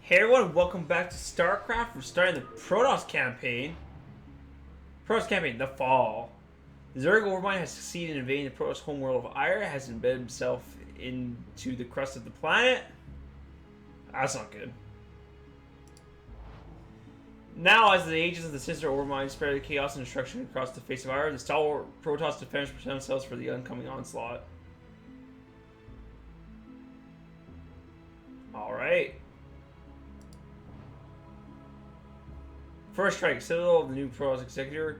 Hey everyone, welcome back to StarCraft. We're starting the Protoss campaign. The fall. The Zerg Overmind has succeeded in invading the Protoss homeworld of Aiur, has embedded himself into the crust of the planet. That's not good. Now, as the agents of the sister Overmind spread chaos and destruction across the face of Aiur, the stalwart Protoss defenders prepare themselves for the oncoming onslaught. Alright. First strike, Citadel of the new Protoss Executor,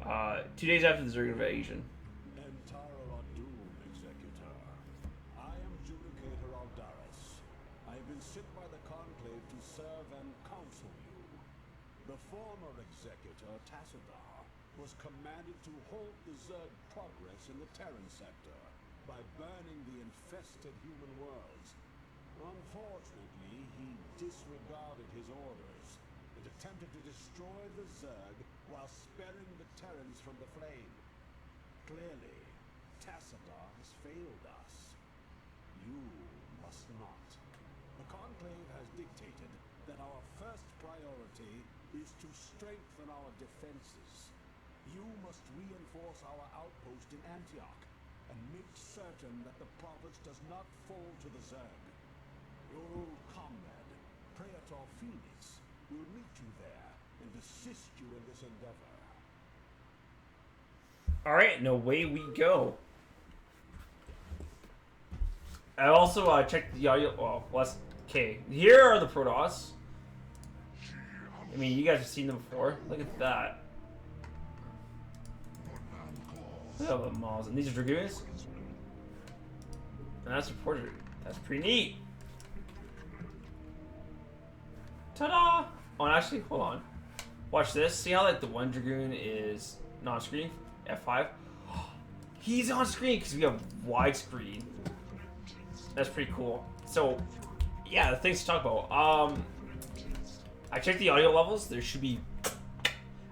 2 days after the Zerg invasion. I am Judicator Aldaris. I have been sent by the Conclave to serve and counsel you. The former Executor, Tassadar, was commanded to halt the Zerg progress in the Terran sector by burning the infested human worlds. Unfortunately, he disregarded his orders and attempted to destroy the Zerg while sparing the Terrans from the flame. Clearly, Tassadar has failed us. You must not. The Conclave has dictated that our first priority is to strengthen our defenses. You must reinforce our outpost in Antioch and make certain that the province does not fall to the Zerg. Your old comrade, Praetor Phoenix, will meet you there and assist you in this endeavor. Alright, and away we go. I also checked the audio. Okay. Here are the Protoss. I mean, you guys have seen them before. Look at that. Look at all the Maws. And these are Dragoons. And that's a portrait. That's pretty neat. Ta-da! Oh, and actually, hold on. Watch this. See how like the one Dragoon is non-screen? F5. He's on screen because we have widescreen. That's pretty cool. So, yeah, the things to talk about. I checked the audio levels. There should be.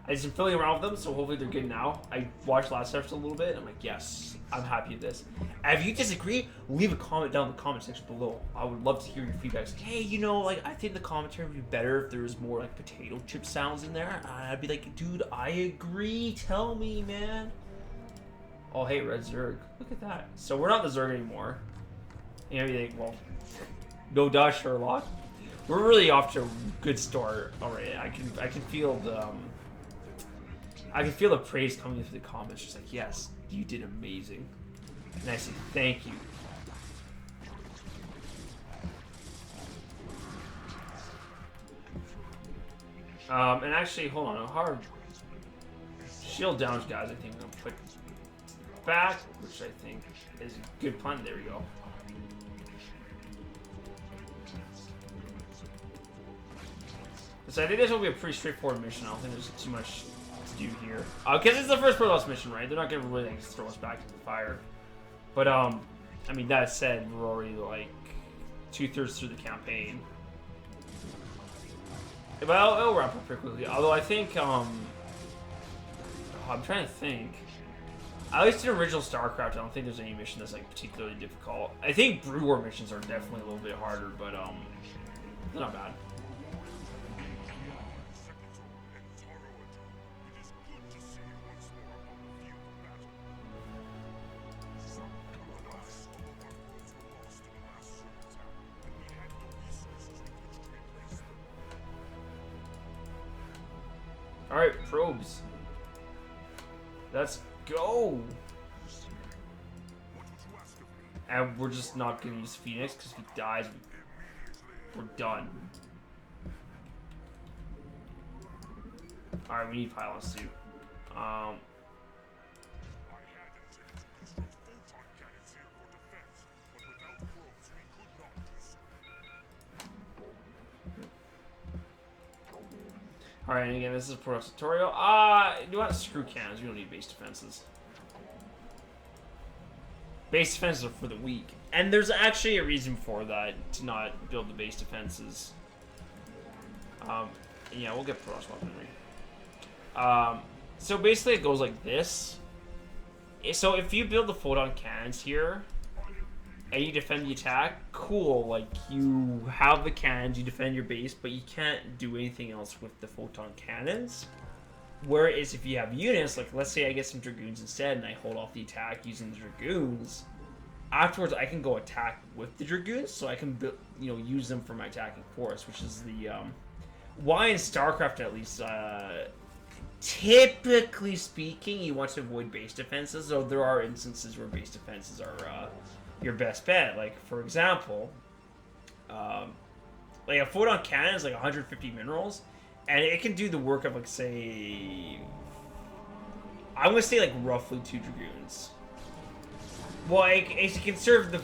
I just been filling around with them, so hopefully they're good now. I watched last episode a little bit. And I'm like, yes, I'm happy with this. And if you disagree, leave a comment down in the comment section below. I would love to hear your feedback. It's like, hey, you know, like I think the commentary would be better if there was more like potato chip sounds in there. And I'd be like, dude, I agree. Tell me, man. Oh, hey, Red Zerg. Look at that. So we're not the Zerg anymore. And everything. Well, no duh, Sherlock. We're really off to a good start already. I can feel the. I can feel the praise coming through the comments. Just like, yes, you did amazing. And I say, thank you. And actually, hold on. Hard shield damage, guys. I think I'm gonna put back, which I think is a good plan. There we go. So I think this will be a pretty straightforward mission. I don't think there's too much do here, because it's the first Protoss mission, right? They're not gonna really like, throw us back into the fire. But I mean, that said, we're already like 2/3 through the campaign. But it'll wrap up pretty quickly. Although I think I'm trying to think. At least in original StarCraft, I don't think there's any mission that's like particularly difficult. I think Brood War missions are definitely a little bit harder, but they're not bad. Alright, probes. Let's go! And we're just not gonna use Phoenix, because if he dies, we're done. Alright, we need pylon suit. Alright, and again, this is a Protoss tutorial. You want to screw cannons, we don't need base defenses. Base defenses are for the weak. And there's actually a reason for that, to not build the base defenses. Yeah, we'll get Protoss weaponry. So basically it goes like this. So if you build the photon cannons here, and you defend the attack, cool. Like, you have the cannons, you defend your base, but you can't do anything else with the photon cannons. Whereas if you have units, like let's say I get some Dragoons instead and I hold off the attack using the Dragoons, afterwards I can go attack with the Dragoons, so I can use them for my attacking force, which is the why in StarCraft at least, typically speaking, you want to avoid base defenses, though there are instances where base defenses are your best bet. Like, for example, like a photon cannon is like 150 minerals, and it can do the work of, like, say, I'm going to say, like, roughly 2 Dragoons. Well, it can serve the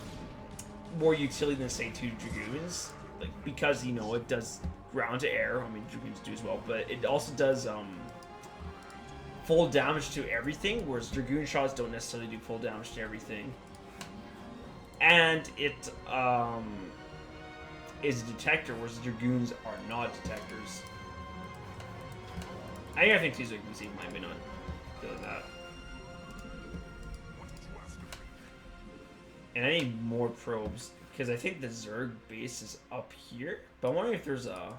more utility than, say, 2 Dragoons, like, because, it does ground to air. I mean, Dragoons do as well, but it also does, full damage to everything, whereas Dragoon shots don't necessarily do full damage to everything. And it, is a detector, whereas Dragoons are not detectors. I think 2 Zerg can save mine by not doing that. And I need more probes, because I think the Zerg base is up here. But I'm wondering if there's a...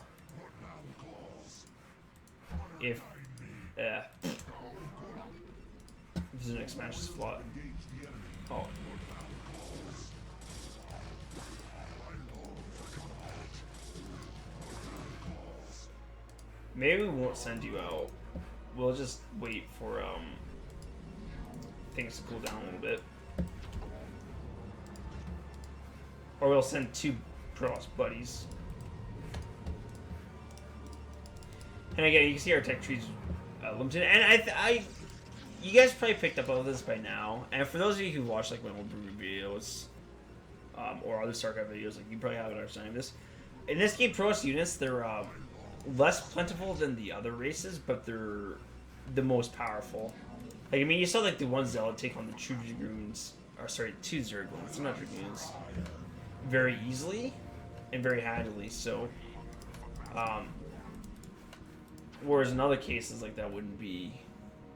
If there's an expansion slot. Oh. Maybe we won't send you out. We'll just wait for things to cool down a little bit. Or we'll send 2 Protoss buddies. And again, you can see our tech trees limited. And you guys probably picked up all this by now. And for those of you who watch like my old videos, or other StarCraft videos, like you probably have an understanding of this. In this game, Protoss units, they're less plentiful than the other races, but they're the most powerful. Like, I mean, you saw like the one Zealot take on the 2 Dragoons, or sorry, 2 Zerg ones, not Dragoons, very easily and very handily. So, whereas in other cases, like that wouldn't be,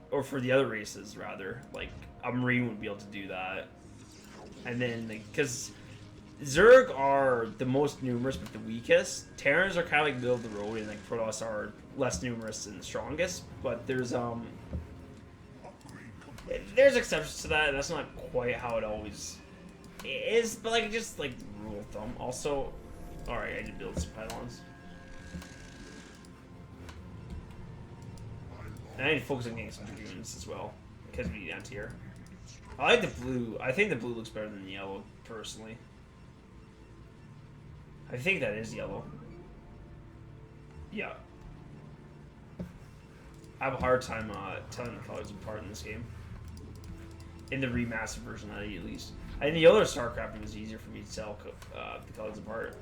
or for the other races rather, like a Marine would be able to do that. And then, because Zerg are the most numerous but the weakest. Terrans are kind of like middle of the road, and like Protoss are less numerous and strongest. But there's exceptions to that. That's not quite how it always is, but like just like rule of thumb. Also, all right, I need to build some pylons. And I need to focus on getting some Dragoons as well, because we need anti-air. I like the blue. I think the blue looks better than the yellow, personally. I think that is yellow. Yeah. I have a hard time telling the colors apart in this game. In the remastered version, at least. In the other StarCraft, it was easier for me to tell the colors apart.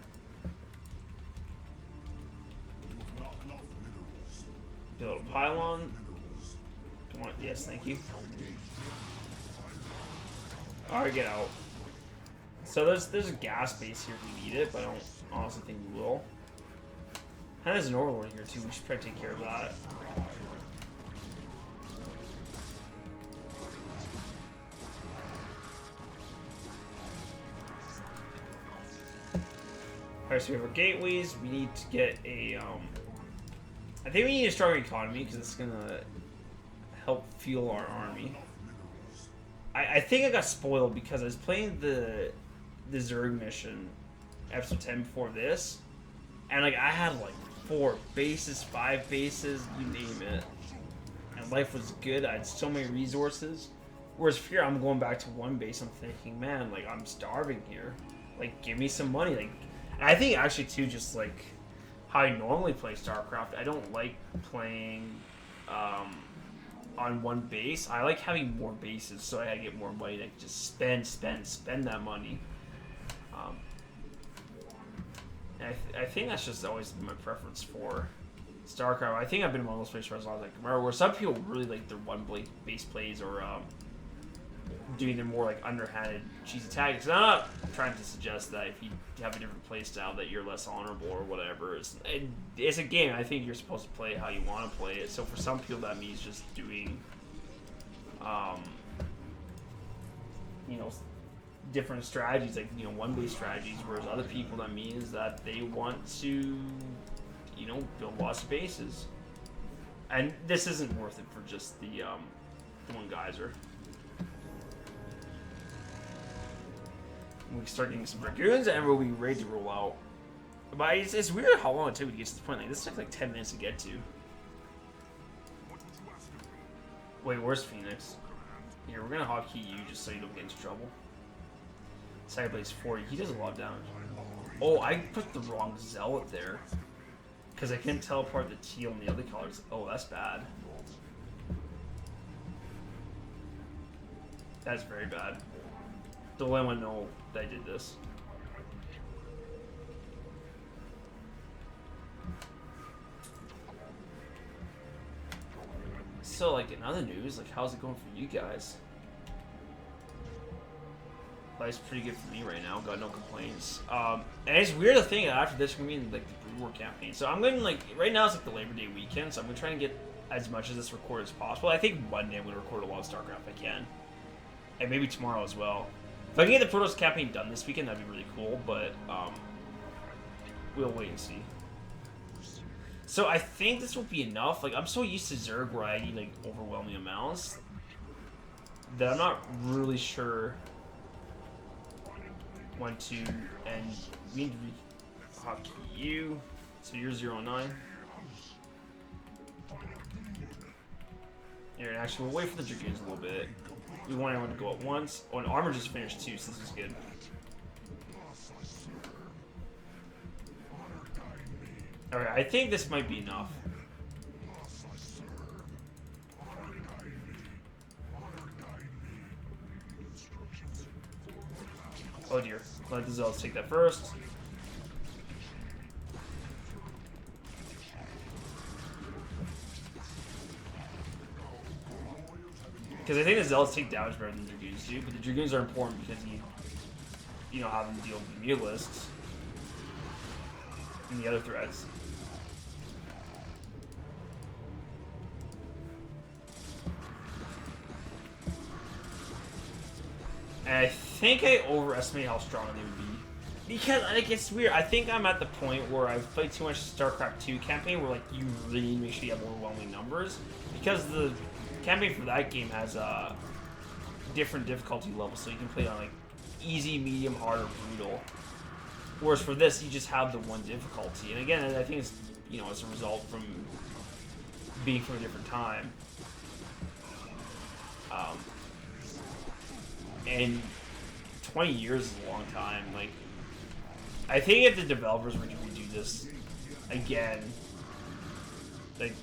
Build a pylon. Come on, yes, thank you. Alright, get out. So there's a gas base here if we need it, but I don't honestly think we will. And there's an overlord here too, we should probably take care of that. Alright, so we have our gateways, we need to get a, I think we need a stronger economy, because it's gonna help fuel our army. I think I got spoiled because I was playing the Zerg mission, episode 10 before this, and like I had like 4 bases, 5 bases, you name it, and life was good. I had so many resources. Whereas here, I'm going back to 1 base. I'm thinking, man, like I'm starving here. Like, give me some money. Like, and I think actually too, just like how I normally play StarCraft, I don't like playing on 1 base. I like having more bases, so I get more money to just spend that money. And I think that's just always been my preference for StarCraft. I think I've been in one of those places where I was like, where some people really like their 1 base plays, or doing their more like underhanded cheesy tactics. And I'm not trying to suggest that if you have a different play style that you're less honorable or whatever. It's a game. I think you're supposed to play how you want to play it. So for some people that means just doing, different strategies, like, you know, one-base strategies, whereas other people, that means that they want to, you know, build lots of bases. And this isn't worth it for just the one geyser. We start getting some Dragoons, and we'll be ready to roll out. But it's weird how long it took to get to this point. Like, this took like 10 minutes to get to. Wait, where's Phoenix? Here, we're gonna hotkey you just so you don't get into trouble. Side blaze 40. He does a lot of damage. Oh, I put the wrong zealot there. Because I couldn't tell apart the teal and the other colors. Oh, that's bad. That's very bad. Don't let anyone know that I did this. So, like, in other news, like, how's it going for you guys? Life's pretty good for me right now. Got no complaints. And it's weird to think after this we're gonna be in, like, the Brood War campaign. So I'm going to, like, right now it's like the Labor Day weekend, so I'm gonna try and get as much of this recorded as possible. I think Monday I'm gonna record a lot of StarCraft if I can, and maybe tomorrow as well. If I can get the Protoss campaign done this weekend, that'd be really cool. But we'll wait and see. So I think this will be enough. Like, I'm so used to Zerg where I need, like, overwhelming amounts that I'm not really sure when to, and we need to hotkey you, so you're 0-9. Here, actually, we'll wait for the Dragoons a little bit. We want everyone to go at once. Oh, and armor just finished too, so this is good. Alright, I think this might be enough. Oh dear. Let the Zealots take that first. Because I think the Zealots take damage better than the Dragoons do, but the Dragoons are important because you know, have them deal with the Mutalisks and the other threats. And I think I overestimated how strong they would be. Because, like, it's weird. I think I'm at the point where I've played too much StarCraft 2 campaign where, like, you really need to make sure you have overwhelming numbers. Because the campaign for that game has different difficulty levels, so you can play on, like, easy, medium, hard, or brutal. Whereas for this, you just have the one difficulty. And again, I think it's, you know, as a result from being from a different time. And 20 years is a long time. Like, I think if the developers were to redo this again, like,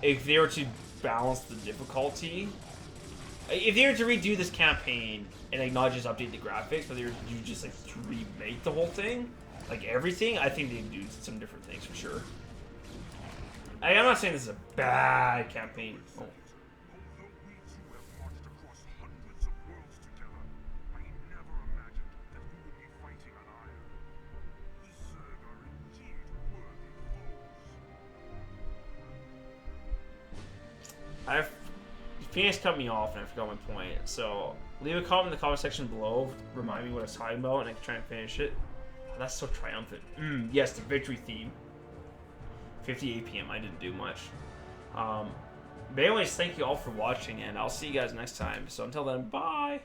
if they were to balance the difficulty, if they were to redo this campaign and, like, not just update the graphics, but they were to do just, like, to remake the whole thing, like, everything, I think they'd do some different things for sure. I'm not saying this is a bad campaign. Oh. Phoenix cut me off and I forgot my point. So leave a comment in the comment section below. Remind me what I was talking about and I can try and finish it. Oh, that's so triumphant. Yes, the victory theme. 58 PM. I didn't do much. But anyways, thank you all for watching and I'll see you guys next time. So until then, bye.